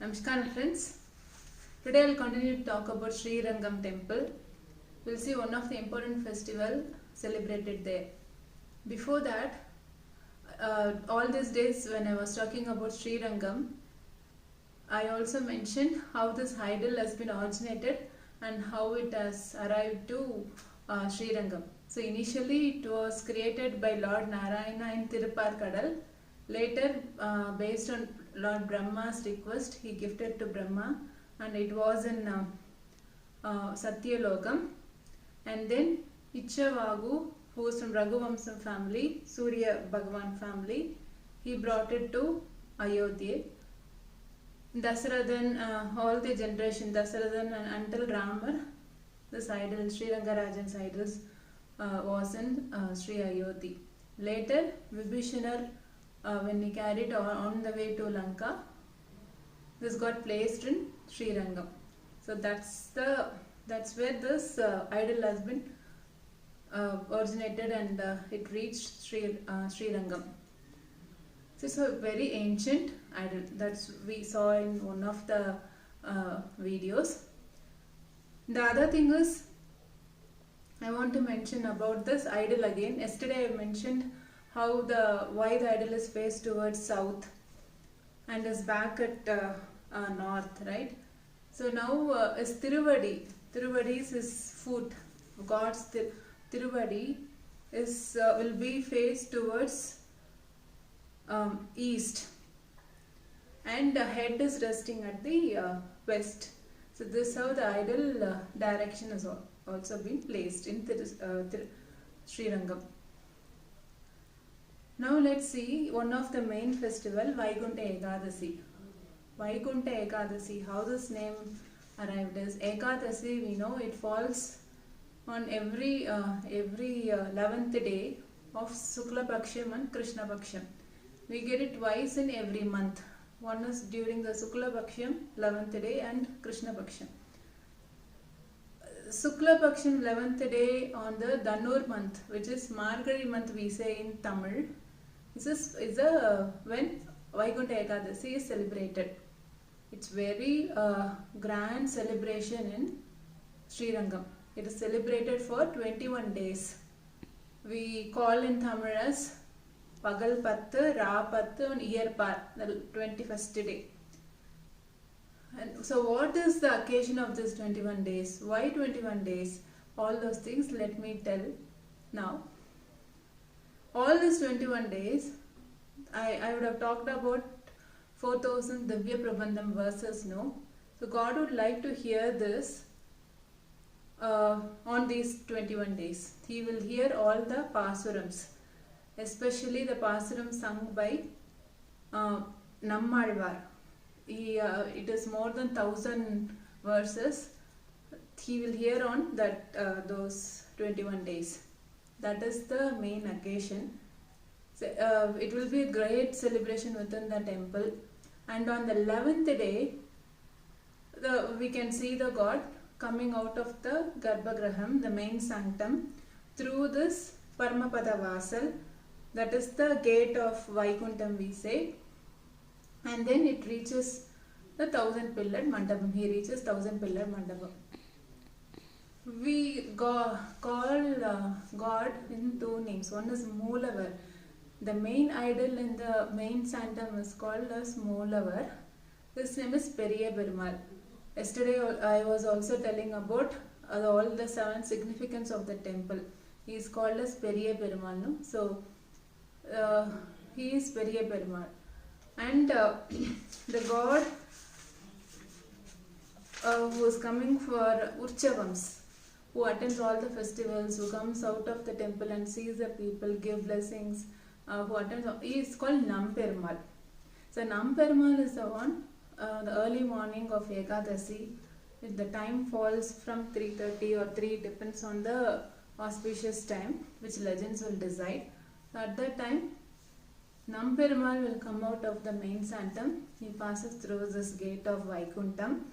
Namaskar friends. Today I will continue to talk about Sri Rangam temple. We will see one of the important festival celebrated there. Before that, all these days when I was talking about Sri Rangam, I also mentioned how this idol has been originated and how it has arrived to Sri Rangam. So initially it was created by Lord Narayana in Tirupparkadal. Later, based on Lord Brahma's request, he gifted to Brahma, and it was in Satyalokam. And then Ichchavagu, who was from Raghuvamsam family, Surya Bhagavan family, he brought it to Ayodhya. Dasarathan, all the generation, Dasarathan until Ramar, this idol, Sri Rangarajan's idols, was in Sri Ayodhya. Later, Vibhishanar, when he carried on the way to Lanka, this got placed in Sri Rangam. So that's where this idol has been originated, and it reached Sri Rangam. This is a very ancient idol that we saw in one of the videos. The other thing is, I want to mention about this idol again. Yesterday I mentioned how why the idol is faced towards south and is back at north, right? So now is Tiruvadi. Tiruvadi is his foot. God's Tiruvadi is will be faced towards east, and the head is resting at the west. So this is how the idol direction has also been placed in Sri Rangam. Now let's see one of the main festival, Vaikunta Ekadasi. Vaikunta Ekadasi, how this name arrived is, Ekadasi, we know it falls on every 11th day of Sukla Paksham and Krishna Paksham. We get it twice in every month. One is during the Sukla Paksham 11th day and Krishna Paksham. Sukla Paksham 11th day on the Dhanur month, which is Margari month we say in Tamil. This is when Vaikunta Ekadasi is celebrated. It's very grand celebration in Sri Rangam. It is celebrated for 21 days. We call in Tamil as Pagal Pattu, Ra Pattu and Year Par, the 21st day. And so what is the occasion of this 21 days? Why 21 days? All those things let me tell now. All these 21 days, I would have talked about 4000 Divya Prabandham verses, no? So God would like to hear this on these 21 days. He will hear all the Pasurams, especially the Pasuram sung by Nammalvar. It is more than 1000 verses. He will hear on those 21 days. That is the main occasion. So, it will be a great celebration within the temple, and on the 11th day we can see the God coming out of the Garbhagraham, the main sanctum, through this Paramapada Vasal, that is the gate of Vaikuntham we say, and then it reaches the 1000-pillared Mandapam. He reaches 1000-pillared Mandapam. We call God in two names. One is Moolavar. The main idol in the main sanctum is called as Moolavar. His name is Periya Perumal. Yesterday I was also telling about all the 7 significance of the temple. He is called as Periya Perumal. No? So he is Periya Perumal. And the God who is coming for Urchavams, who attends all the festivals, who comes out of the temple and sees the people, give blessings, who attends, he is called Namperumal. So Namperumal is the one, the early morning of Ekadasi, the time falls from 3:30 or 3, depends on the auspicious time, which legends will decide. So at that time, Namperumal will come out of the main sanctum. He passes through this gate of Vaikuntham,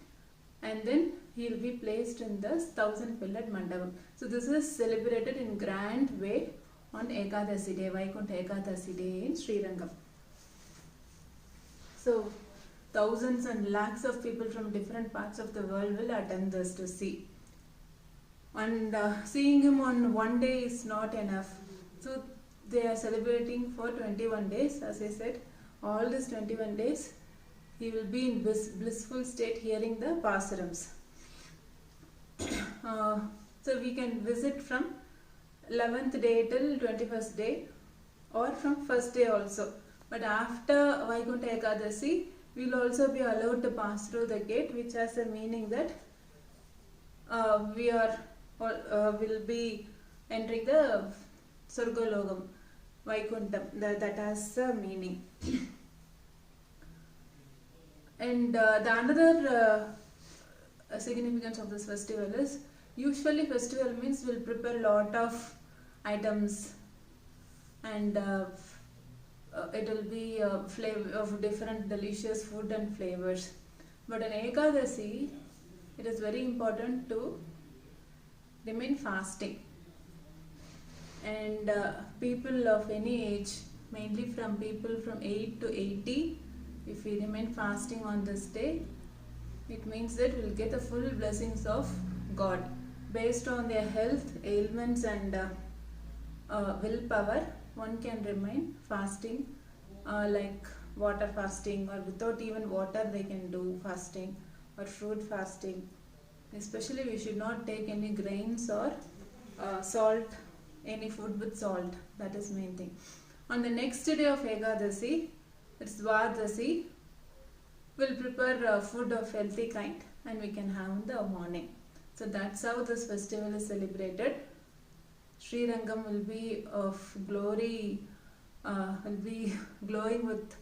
and then he will be placed in the 1000-pillared Mandapam. So this is celebrated in grand way on Ekadasi day, Vaikunta Ekadasi day in Sri Rangam. So thousands and lakhs of people from different parts of the world will attend this to see. And seeing him on one day is not enough. So they are celebrating for 21 days. As I said, all these 21 days he will be in blissful state hearing the Pasurams. So we can visit from 11th day till 21st day, or from first day also. But after Vaikunta Ekadasi, we will also be allowed to pass through the gate, which has a meaning that we are will be entering the Surgalogam, Vaikuntham. That has a meaning. And the another significance of this festival is, usually festival means we'll prepare lot of items, and it will be flavor of different delicious food and flavors. But on Ekadasi, it is very important to remain fasting. And people of any age, mainly from people from 8 to 80, if we remain fasting on this day, it means that we'll get the full blessings of God. Based on their health, ailments and willpower, one can remain fasting, like water fasting, or without even water they can do fasting, or fruit fasting. Especially we should not take any grains or salt, any food with salt. That is main thing. On the next day of Ekadasi, it's Dwadasi, we'll prepare food of healthy kind and we can have in the morning. So that's how this festival is celebrated. Sri Rangam will be of glory, will be glowing with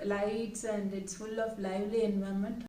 lights, and it's full of lively environment.